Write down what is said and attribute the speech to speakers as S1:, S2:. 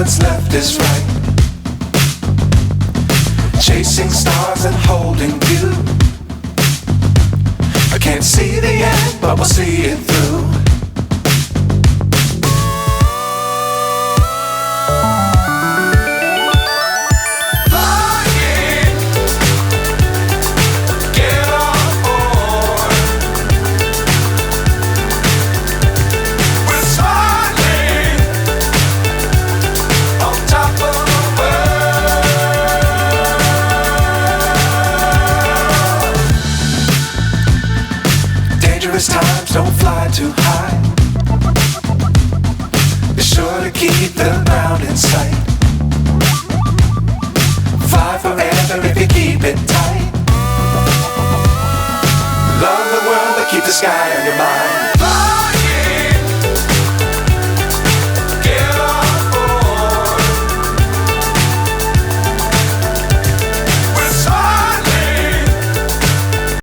S1: what's left is right. Chasing stars and holding you. I can't see the end, but we'll see it through. Times don't fly too high. Be sure to keep the ground in sight. Fly forever if you keep it tight. Love the world but keep the sky on your mind.